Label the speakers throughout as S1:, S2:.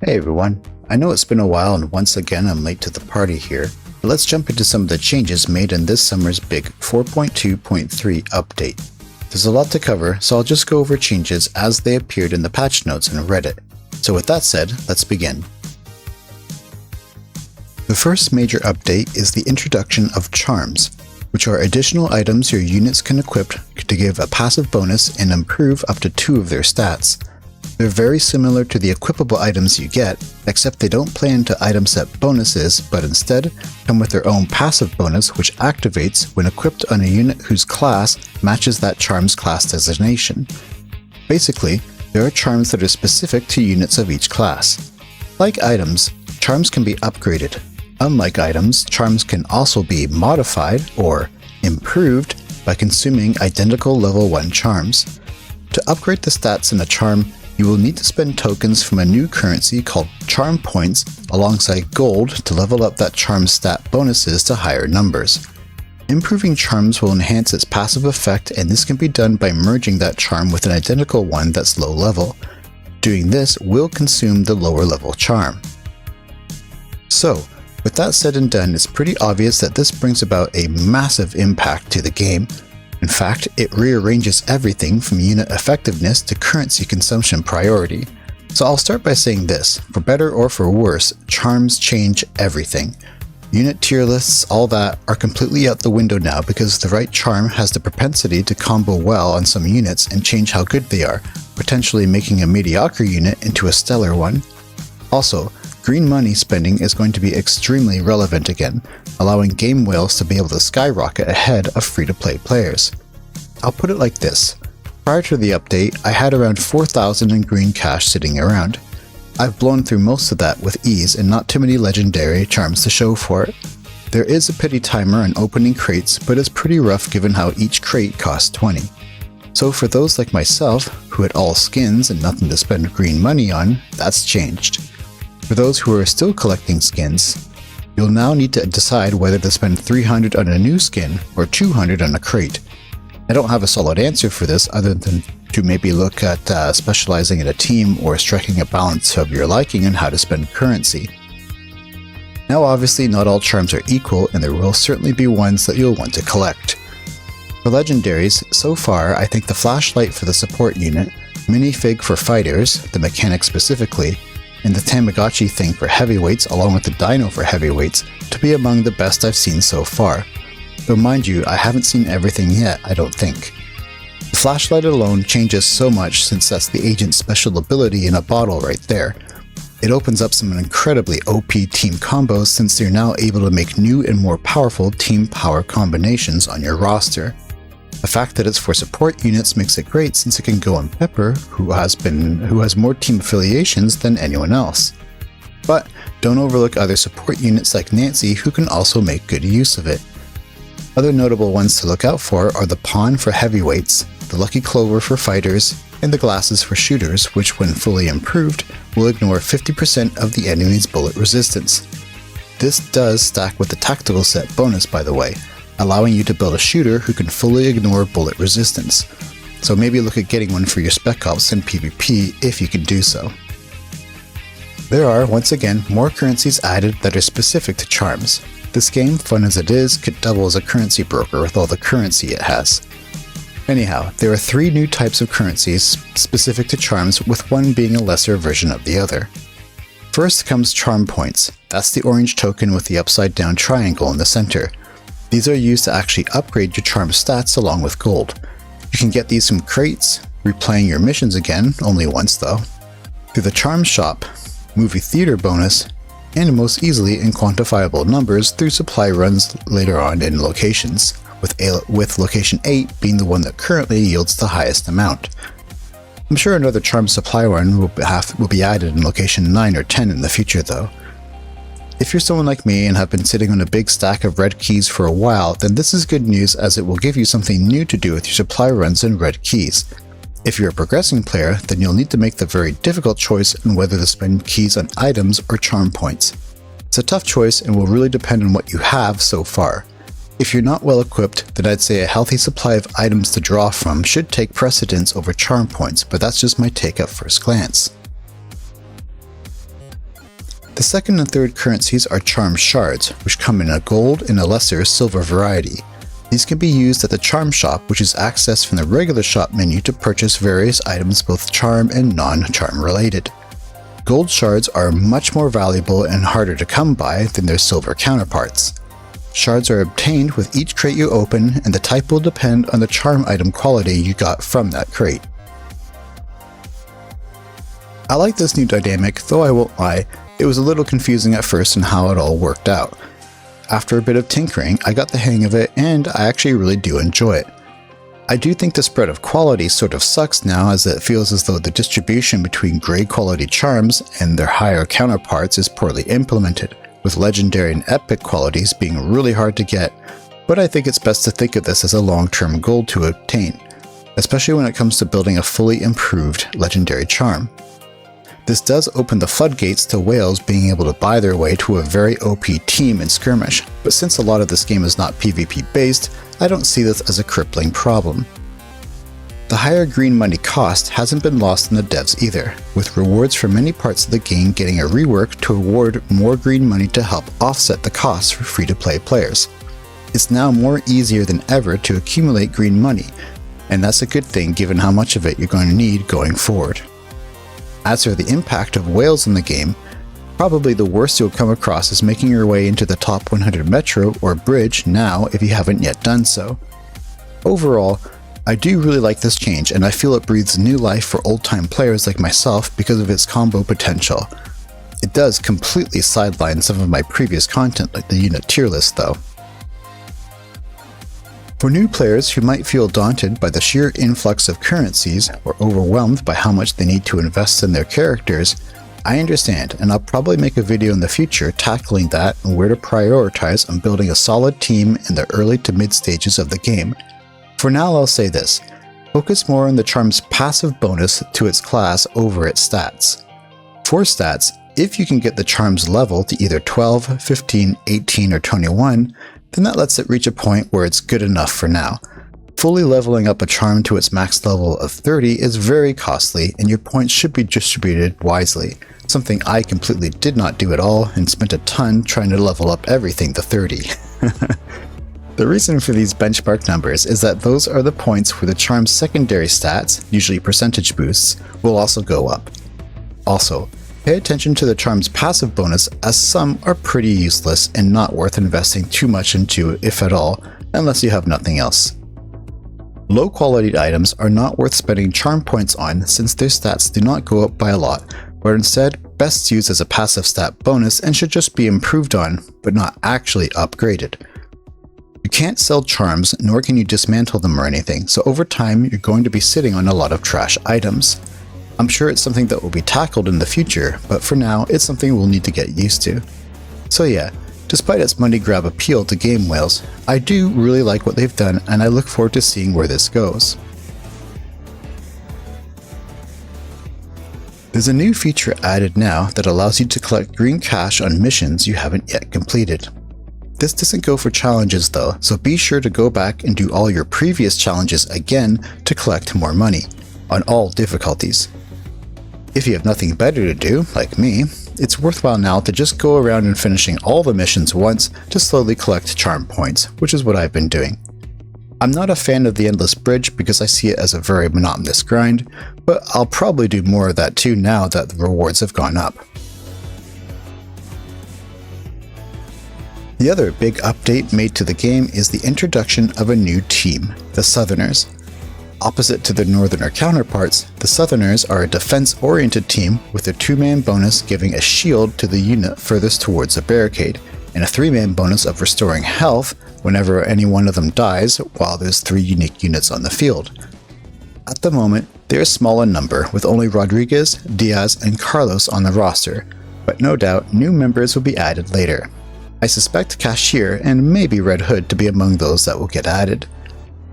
S1: Hey everyone, I know it's been a while and once again I'm late to the party here, but let's jump into some of the changes made in this summer's big 4.2.3 update. There's a lot to cover, so I'll just go over changes as they appeared in the patch notes in Reddit. So with that said, let's begin. The first major update is the introduction of CHARMS, which are additional items your units can equip to give a passive bonus and improve up to 2 of their stats. They're very similar to the equipable items you get, except they don't play into item set bonuses, but instead come with their own passive bonus which activates when equipped on a unit whose class matches that CHARMS class designation. Basically, there are charms that are specific to units of each class. Like items, charms can be upgraded. Unlike items, charms can also be modified or improved by consuming identical level 1 charms. To upgrade the stats in a charm, you will need to spend tokens from a new currency called charm points alongside gold to level up that charm stat bonuses to higher numbers. Improving charms will enhance its passive effect, and this can be done by merging that charm with an identical one that's low level. Doing this will consume the lower level charm. So, with that said and done, it's pretty obvious that this brings about a massive impact to the game. In fact, it rearranges everything from unit effectiveness to currency consumption priority. So I'll start by saying this, for better or for worse, charms change everything. Unit tier lists, all that, are completely out the window now because the right charm has the propensity to combo well on some units and change how good they are, potentially making a mediocre unit into a stellar one. Also, green money spending is going to be extremely relevant again, allowing game whales to be able to skyrocket ahead of free-to-play players. I'll put it like this. Prior to the update, I had around 4,000 in green cash sitting around. I've blown through most of that with ease and not too many legendary charms to show for it. There is a pity timer on opening crates, but it's pretty rough given how each crate costs 20. So for those like myself, who had all skins and nothing to spend green money on, that's changed. For those who are still collecting skins, you'll now need to decide whether to spend 300 on a new skin or 200 on a crate. I don't have a solid answer for this other than to maybe look at specializing in a team or striking a balance of your liking on how to spend currency. Now obviously not all charms are equal, and there will certainly be ones that you'll want to collect. For legendaries, so far I think the flashlight for the support unit, minifig for fighters, the mechanic specifically, and the Tamagotchi thing for heavyweights along with the dino for heavyweights to be among the best I've seen so far. Though mind you, I haven't seen everything yet, I don't think. The flashlight alone changes so much since that's the agent's special ability in a bottle right there. It opens up some incredibly OP team combos since you're now able to make new and more powerful team power combinations on your roster. The fact that it's for support units makes it great since it can go on Pepper, who has more team affiliations than anyone else. But don't overlook other support units like Nancy, who can also make good use of it. Other notable ones to look out for are the Pawn for heavyweights, the Lucky Clover for fighters, and the Glasses for shooters, which when fully improved, will ignore 50% of the enemy's bullet resistance. This does stack with the tactical set bonus, by the way, allowing you to build a shooter who can fully ignore bullet resistance. So maybe look at getting one for your Spec Ops in PvP if you can do so. There are, once again, more currencies added that are specific to charms. This game, fun as it is, could double as a currency broker with all the currency it has. Anyhow, there are 3 new types of currencies specific to charms, with one being a lesser version of the other. First comes charm points. That's the orange token with the upside down triangle in the center. These are used to actually upgrade your charm stats along with gold. You can get these from crates, replaying your missions again, only once though, through the charm shop, movie theater bonus, and most easily in quantifiable numbers through supply runs later on in locations, with location 8 being the one that currently yields the highest amount. I'm sure another charm supply run will be added in location 9 or 10 in the future though. If you're someone like me and have been sitting on a big stack of red keys for a while, then this is good news as it will give you something new to do with your supply runs in red keys. If you're a progressing player, then you'll need to make the very difficult choice on whether to spend keys on items or charm points. It's a tough choice and will really depend on what you have so far. If you're not well equipped, then I'd say a healthy supply of items to draw from should take precedence over charm points, but that's just my take at first glance. The second and third currencies are CHARMS shards, which come in a gold and a lesser silver variety. These can be used at the charm shop, which is accessed from the regular shop menu to purchase various items both charm and non-charm related. Gold shards are much more valuable and harder to come by than their silver counterparts. Shards are obtained with each crate you open, and the type will depend on the charm item quality you got from that crate. I like this new dynamic, though I won't lie, it was a little confusing at first on how it all worked out. After a bit of tinkering, I got the hang of it, and I actually really do enjoy it. I do think the spread of quality sort of sucks now, as it feels as though the distribution between grade quality charms and their higher counterparts is poorly implemented, with legendary and epic qualities being really hard to get, but I think it's best to think of this as a long-term goal to obtain, especially when it comes to building a fully improved legendary charm. This does open the floodgates to whales being able to buy their way to a very OP team in Skirmish, but since a lot of this game is not PvP based, I don't see this as a crippling problem. The higher green money cost hasn't been lost in the devs either, with rewards for many parts of the game getting a rework to award more green money to help offset the costs for free-to-play players. It's now more easier than ever to accumulate green money, and that's a good thing given how much of it you're going to need going forward. As for the impact of whales in the game, probably the worst you'll come across is making your way into the top 100 metro or bridge now if you haven't yet done so. Overall, I do really like this change, and I feel it breathes new life for old-time players like myself because of its combo potential. It does completely sideline some of my previous content like the unit tier list though. For new players who might feel daunted by the sheer influx of currencies or overwhelmed by how much they need to invest in their characters, I understand, and I'll probably make a video in the future tackling that and where to prioritize on building a solid team in the early to mid stages of the game. For now, I'll say this: focus more on the charm's passive bonus to its class over its stats. For stats, if you can get the charm's level to either 12, 15, 18, or 21, then that lets it reach a point where it's good enough for now. Fully leveling up a charm to its max level of 30 is very costly, and your points should be distributed wisely, something I completely did not do at all and spent a ton trying to level up everything to 30. The reason for these benchmark numbers is that those are the points where the charm's secondary stats, usually percentage boosts, will also go up. Also, pay attention to the charm's passive bonus, as some are pretty useless and not worth investing too much into, if at all, unless you have nothing else. Low quality items are not worth spending charm points on since their stats do not go up by a lot, but instead best used as a passive stat bonus and should just be improved on, but not actually upgraded. You can't sell charms, nor can you dismantle them or anything, so over time you're going to be sitting on a lot of trash items. I'm sure it's something that will be tackled in the future, but for now, it's something we'll need to get used to. So yeah, despite its money grab appeal to game whales, I do really like what they've done, and I look forward to seeing where this goes. There's a new feature added now that allows you to collect green cash on missions you haven't yet completed. This doesn't go for challenges though, so be sure to go back and do all your previous challenges again to collect more money, on all difficulties. If you have nothing better to do, like me, it's worthwhile now to just go around and finishing all the missions once to slowly collect charm points, which is what I've been doing. I'm not a fan of the Endless Bridge because I see it as a very monotonous grind, but I'll probably do more of that too now that the rewards have gone up. The other big update made to the game is the introduction of a new team, the Southerners. Opposite to their northerner counterparts, the Southerners are a defense-oriented team with a 2-man bonus giving a shield to the unit furthest towards a barricade, and a 3-man bonus of restoring health whenever any one of them dies while there's 3 unique units on the field. At the moment, they are small in number, with only Rodriguez, Diaz, and Carlos on the roster, but no doubt new members will be added later. I suspect Cashier and maybe Red Hood to be among those that will get added.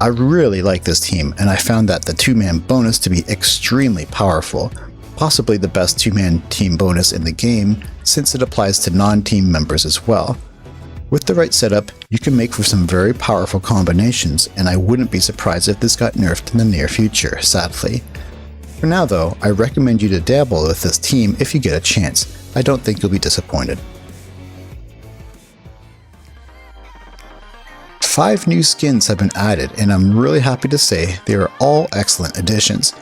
S1: I really like this team, and I found that the 2-man bonus to be extremely powerful, possibly the best 2-man team bonus in the game since it applies to non-team members as well. With the right setup, you can make for some very powerful combinations, and I wouldn't be surprised if this got nerfed in the near future, sadly. For now though, I recommend you to dabble with this team if you get a chance. I don't think you'll be disappointed. 5 new skins have been added, and I'm really happy to say they are all excellent additions.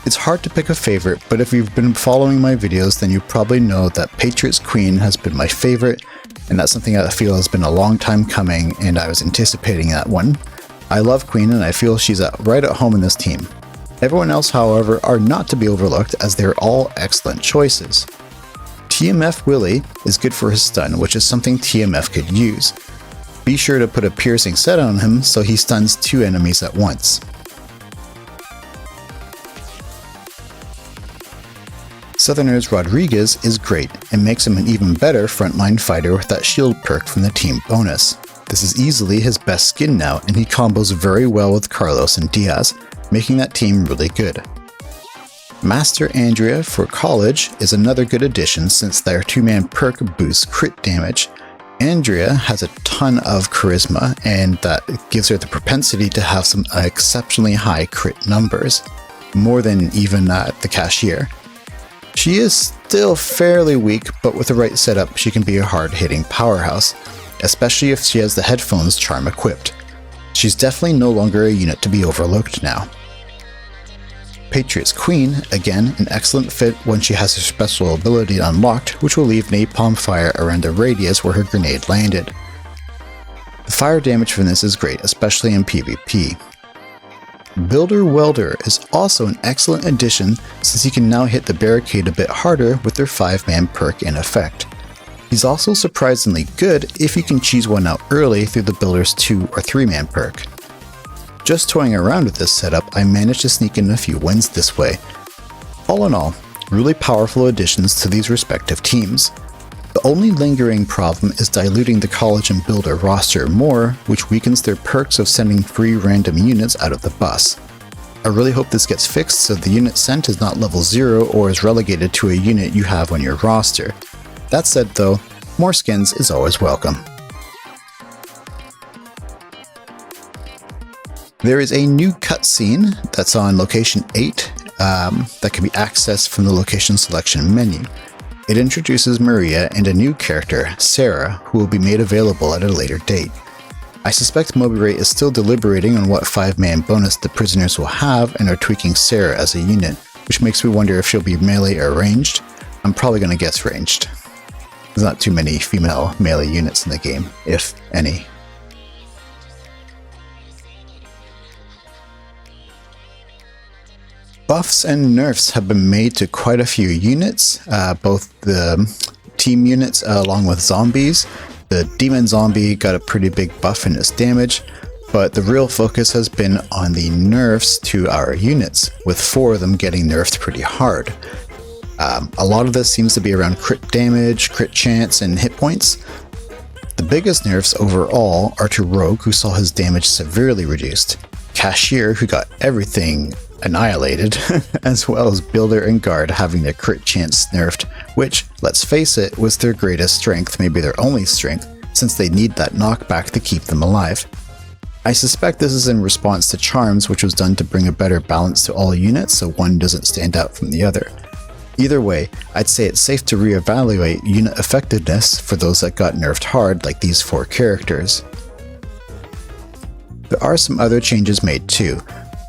S1: It's hard to pick a favorite, but if you've been following my videos, then you probably know that Patriot's Queen has been my favorite, and that's something I feel has been a long time coming, and I was anticipating that one. I love Queen, and I feel she's right at home in this team. Everyone else, however, are not to be overlooked, as they're all excellent choices. TMF Willie is good for his stun, which is something TMF could use. Be sure to put a piercing set on him so he stuns 2 enemies at once. Southerners Rodriguez is great and makes him an even better frontline fighter with that shield perk from the team bonus. This is easily his best skin now, and he combos very well with Carlos and Diaz, making that team really good. Master Andrea for college is another good addition since their 2-man perk boosts crit damage. Andrea has a ton of charisma, and that gives her the propensity to have some exceptionally high crit numbers, more than even the cashier. She is still fairly weak, but with the right setup she can be a hard-hitting powerhouse, especially if she has the headphones charm equipped. She's definitely no longer a unit to be overlooked now. Patriot's Queen, again, an excellent fit when she has her special ability unlocked, which will leave napalm fire around the radius where her grenade landed. The fire damage from this is great, especially in PvP. Builder Welder is also an excellent addition since he can now hit the barricade a bit harder with their 5-man perk in effect. He's also surprisingly good if you can cheese one out early through the builder's 2 or 3-man perk. Just toying around with this setup, I managed to sneak in a few wins this way. All in all, really powerful additions to these respective teams. The only lingering problem is diluting the college and builder roster more, which weakens their perks of sending free random units out of the bus. I really hope this gets fixed so the unit sent is not level 0 or is relegated to a unit you have on your roster. That said though, more skins is always welcome. There is a new cutscene that's on location 8 that can be accessed from the location selection menu. It introduces Maria and a new character, Sarah, who will be made available at a later date. I suspect MobiRay is still deliberating on what 5-man bonus the prisoners will have and are tweaking Sarah as a unit, which makes me wonder if she'll be melee or ranged. I'm probably going to guess ranged. There's not too many female melee units in the game, if any. Buffs and nerfs have been made to quite a few units, both the team units along with zombies. The demon zombie got a pretty big buff in its damage, but the real focus has been on the nerfs to our units, with 4 of them getting nerfed pretty hard. A lot of this seems to be around crit damage, crit chance, and hit points. The biggest nerfs overall are to Rogue, who saw his damage severely reduced, Cashier, who got everything annihilated, as well as Builder and Guard having their crit chance nerfed, which, let's face it, was their greatest strength, maybe their only strength, since they need that knockback to keep them alive. I suspect this is in response to CHARMS, which was done to bring a better balance to all units so one doesn't stand out from the other. Either way, I'd say it's safe to reevaluate unit effectiveness for those that got nerfed hard like these 4 characters. There are some other changes made too,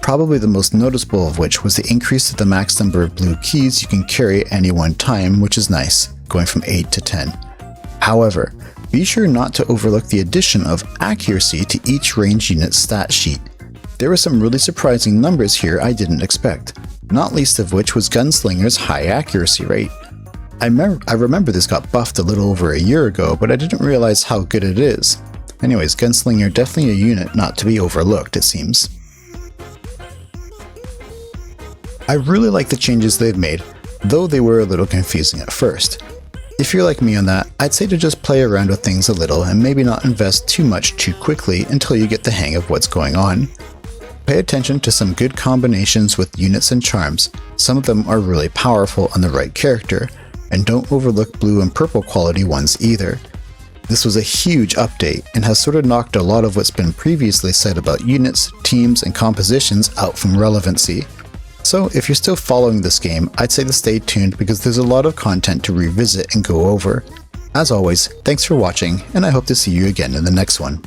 S1: probably the most noticeable of which was the increase to the max number of blue keys you can carry at any one time, which is nice, going from 8 to 10. However, be sure not to overlook the addition of accuracy to each range unit's stat sheet. There were some really surprising numbers here I didn't expect, not least of which was Gunslinger's high accuracy rate. I remember this got buffed a little over a year ago, but I didn't realize how good it is. Anyways, Gunslinger definitely a unit not to be overlooked, it seems. I really like the changes they've made, though they were a little confusing at first. If you're like me on that, I'd say to just play around with things a little and maybe not invest too much too quickly until you get the hang of what's going on. Pay attention to some good combinations with units and charms. Some of them are really powerful on the right character, and don't overlook blue and purple quality ones either. This was a huge update and has sort of knocked a lot of what's been previously said about units, teams, and compositions out from relevancy. So if you're still following this game, I'd say to stay tuned because there's a lot of content to revisit and go over. As always, thanks for watching, and I hope to see you again in the next one.